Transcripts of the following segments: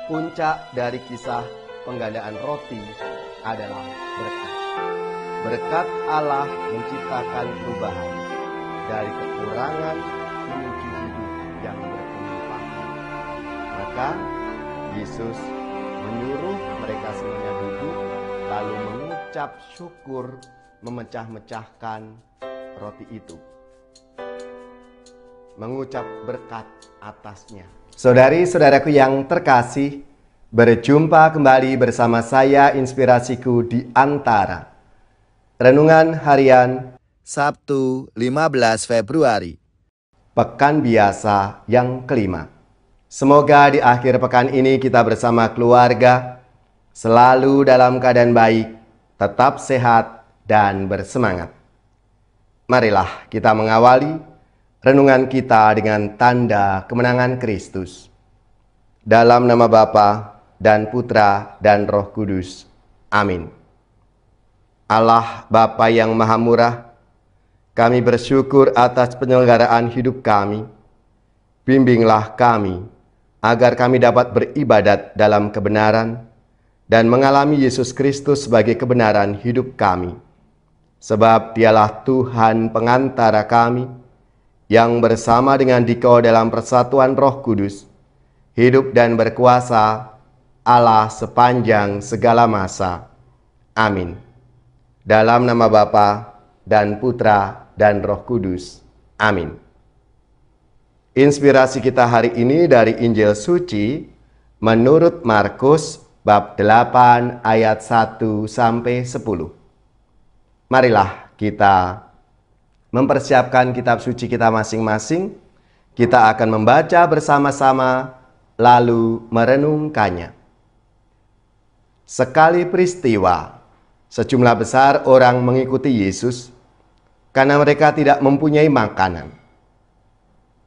Puncak dari kisah penggandaan roti adalah berkat. Berkat Allah menciptakan perubahan dari kekurangan menuju hidup yang berkelimpahan. Maka Yesus menyuruh mereka semuanya duduk, lalu mengucap syukur, memecah-mecahkan roti itu, mengucap berkat atasnya. Saudari-saudaraku yang terkasih, berjumpa kembali bersama saya Inspirasiku di Antara. Renungan harian Sabtu 15 Februari, pekan biasa yang kelima. Semoga di akhir pekan ini kita bersama keluarga selalu dalam keadaan baik, tetap sehat dan bersemangat. Marilah kita mengawali renungan kita dengan tanda kemenangan Kristus. Dalam nama Bapa dan Putra dan Roh Kudus. Amin. Allah Bapa yang Maha Murah, kami bersyukur atas penyelenggaraan hidup kami. Bimbinglah kami, agar kami dapat beribadat dalam kebenaran dan mengalami Yesus Kristus sebagai kebenaran hidup kami. Sebab Dialah Tuhan pengantara kami, yang bersama dengan Dikau dalam persatuan Roh Kudus, hidup dan berkuasa Allah sepanjang segala masa. Amin. Dalam nama Bapa dan Putra dan Roh Kudus. Amin. Inspirasi kita hari ini dari Injil Suci menurut Markus bab 8 ayat 1 sampai 10. Marilah kita mempersiapkan kitab suci kita masing-masing. Kita akan membaca bersama-sama lalu merenungkannya. Sekali peristiwa, sejumlah besar orang mengikuti Yesus karena mereka tidak mempunyai makanan.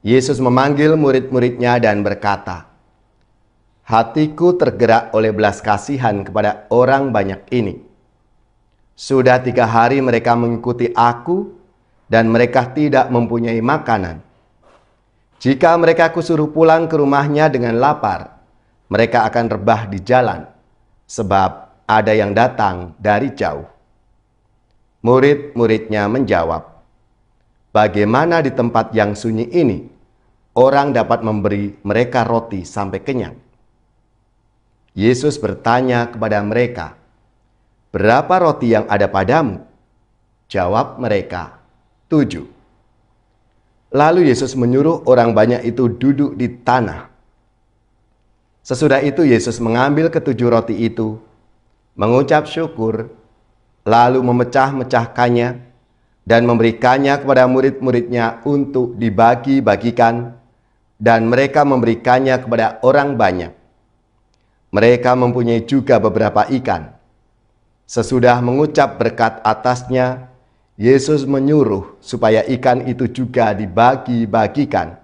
Yesus memanggil murid-muridnya dan berkata, "Hatiku tergerak oleh belas kasihan kepada orang banyak ini. Sudah 3 hari mereka mengikuti aku, dan mereka tidak mempunyai makanan. Jika mereka kusuruh pulang ke rumahnya dengan lapar, mereka akan rebah di jalan, sebab ada yang datang dari jauh." Murid-muridnya menjawab, "Bagaimana di tempat yang sunyi ini, orang dapat memberi mereka roti sampai kenyang?" Yesus bertanya kepada mereka, "Berapa roti yang ada padamu?" Jawab mereka, 7. Lalu Yesus menyuruh orang banyak itu duduk di tanah. Sesudah itu Yesus mengambil ke-7 roti itu, mengucap syukur, lalu memecah-mecahkannya dan memberikannya kepada murid-muridnya untuk dibagi-bagikan, dan mereka memberikannya kepada orang banyak. Mereka mempunyai juga beberapa ikan. Sesudah mengucap berkat atasnya, Yesus menyuruh supaya ikan itu juga dibagi-bagikan,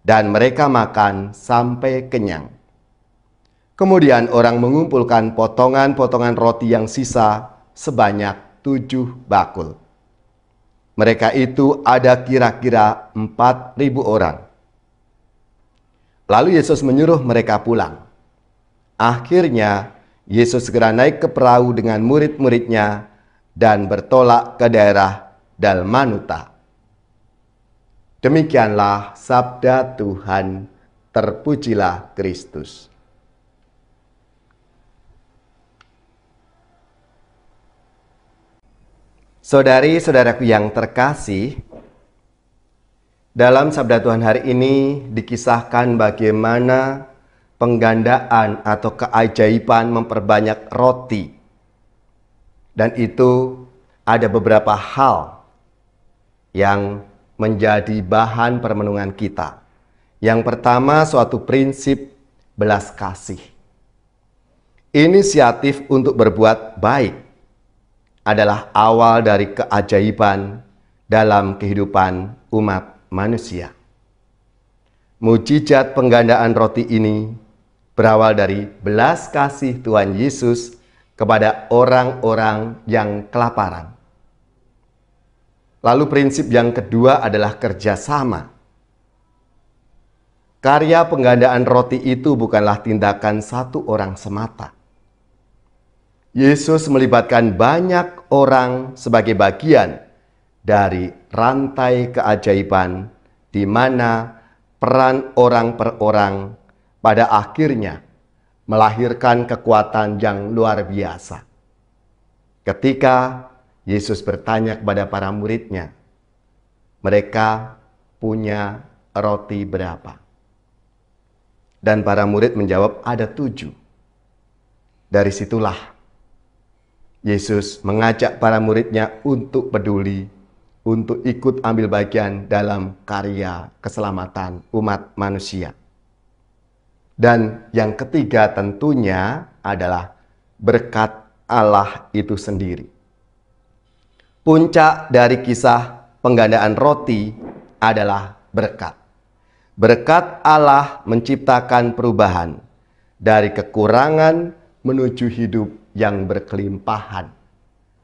dan mereka makan sampai kenyang. Kemudian orang mengumpulkan potongan-potongan roti yang sisa sebanyak 7 bakul. Mereka itu ada kira-kira 4.000 orang. Lalu Yesus menyuruh mereka pulang. Akhirnya Yesus segera naik ke perahu dengan murid-muridnya dan bertolak ke daerah Dalmanuta. Demikianlah sabda Tuhan. Terpujilah Kristus. Saudari-saudaraku yang terkasih, dalam sabda Tuhan hari ini dikisahkan bagaimana penggandaan atau keajaiban memperbanyak roti. Dan itu ada beberapa hal yang menjadi bahan permenungan kita. Yang pertama, suatu prinsip belas kasih. Inisiatif untuk berbuat baik adalah awal dari keajaiban dalam kehidupan umat manusia. Mujizat penggandaan roti ini berawal dari belas kasih Tuhan Yesus kepada orang-orang yang kelaparan. Lalu prinsip yang kedua adalah kerjasama. Karya penggandaan roti itu bukanlah tindakan satu orang semata. Yesus melibatkan banyak orang sebagai bagian dari rantai keajaiban di mana peran orang per orang pada akhirnya melahirkan kekuatan yang luar biasa. Ketika Yesus bertanya kepada para muridnya, mereka punya roti berapa? Dan para murid menjawab, ada 7. Dari situlah Yesus mengajak para muridnya untuk peduli, untuk ikut ambil bagian dalam karya keselamatan umat manusia. Dan yang ketiga tentunya adalah berkat Allah itu sendiri. Puncak dari kisah penggandaan roti adalah berkat. Berkat Allah menciptakan perubahan dari kekurangan menuju hidup yang berkelimpahan.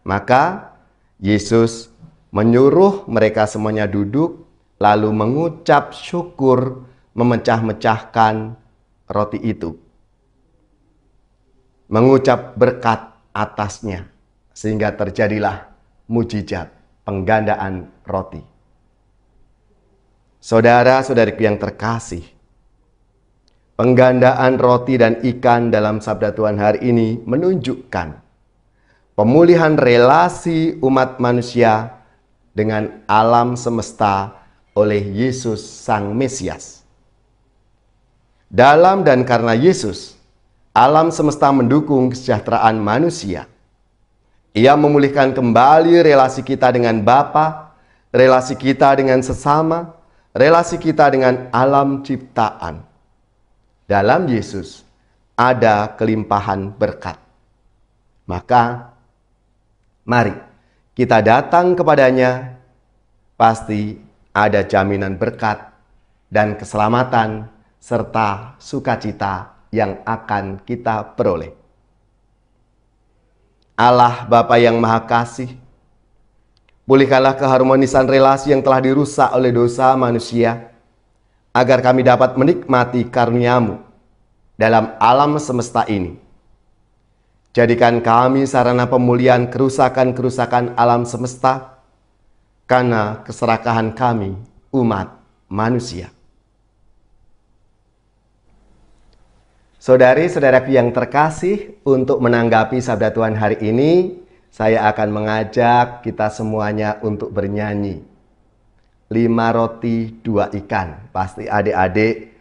Maka Yesus menyuruh mereka semuanya duduk, lalu mengucap syukur, memecah-mecahkan roti itu. Mengucap berkat atasnya, sehingga terjadilah mujizat penggandaan roti. Saudara-saudariku yang terkasih, penggandaan roti dan ikan dalam sabda Tuhan hari ini menunjukkan pemulihan relasi umat manusia dengan alam semesta oleh Yesus Sang Mesias. Dalam dan karena Yesus, alam semesta mendukung kesejahteraan manusia. Ia memulihkan kembali relasi kita dengan Bapa, relasi kita dengan sesama, relasi kita dengan alam ciptaan. Dalam Yesus ada kelimpahan berkat. Maka mari kita datang kepadanya, pasti ada jaminan berkat dan keselamatan serta sukacita yang akan kita peroleh. Allah Bapa yang Maha Kasih, pulihkanlah keharmonisan relasi yang telah dirusak oleh dosa manusia, agar kami dapat menikmati karunia-Mu dalam alam semesta ini. Jadikan kami sarana pemulihan kerusakan-kerusakan alam semesta, karena keserakahan kami, umat manusia. Saudari-saudaraku yang terkasih, untuk menanggapi sabda Tuhan hari ini, saya akan mengajak kita semuanya untuk bernyanyi. 5 roti 2 ikan. Pasti adik-adik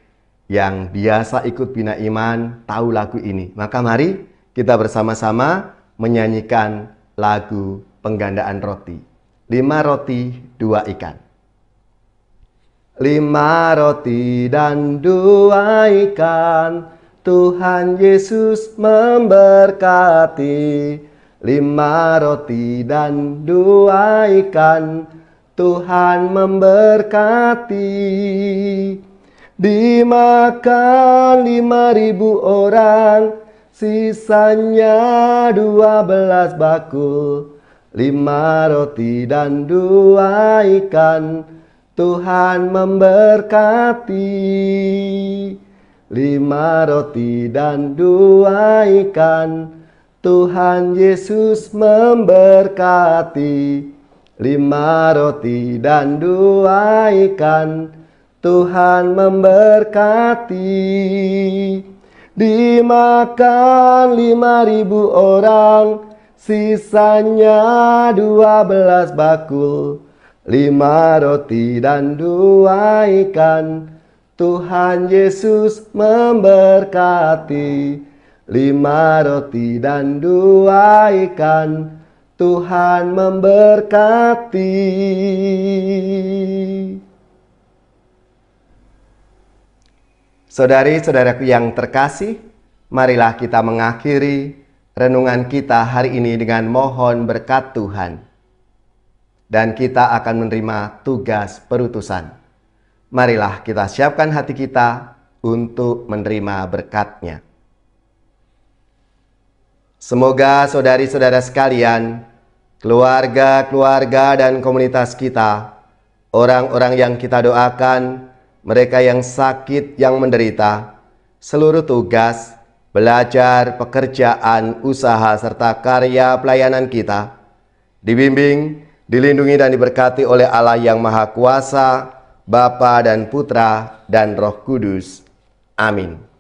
yang biasa ikut Bina Iman tahu lagu ini. Maka mari kita bersama-sama menyanyikan lagu penggandaan roti. 5 roti 2 ikan. 5 roti dan 2 ikan, Tuhan Yesus memberkati. 5 roti dan 2 ikan, Tuhan memberkati. Dimakan 5.000 orang, sisanya 12 bakul. 5 roti dan 2 ikan, Tuhan memberkati. 5 roti dan 2 ikan, Tuhan Yesus memberkati. 5 roti dan 2 ikan, Tuhan memberkati. Dimakan 5.000 orang, sisanya 12 bakul. 5 roti dan 2 ikan, Tuhan Yesus memberkati. 5 roti dan 2 ikan, Tuhan memberkati. Saudari-saudaraku yang terkasih, marilah kita mengakhiri renungan kita hari ini dengan mohon berkat Tuhan. Dan kita akan menerima tugas perutusan. Marilah kita siapkan hati kita untuk menerima berkat-Nya. Semoga saudari-saudara sekalian, keluarga-keluarga dan komunitas kita, orang-orang yang kita doakan, mereka yang sakit, yang menderita, seluruh tugas, belajar, pekerjaan, usaha, serta karya pelayanan kita, dibimbing, dilindungi dan diberkati oleh Allah yang Maha Kuasa, Bapa dan Putra dan Roh Kudus. Amin.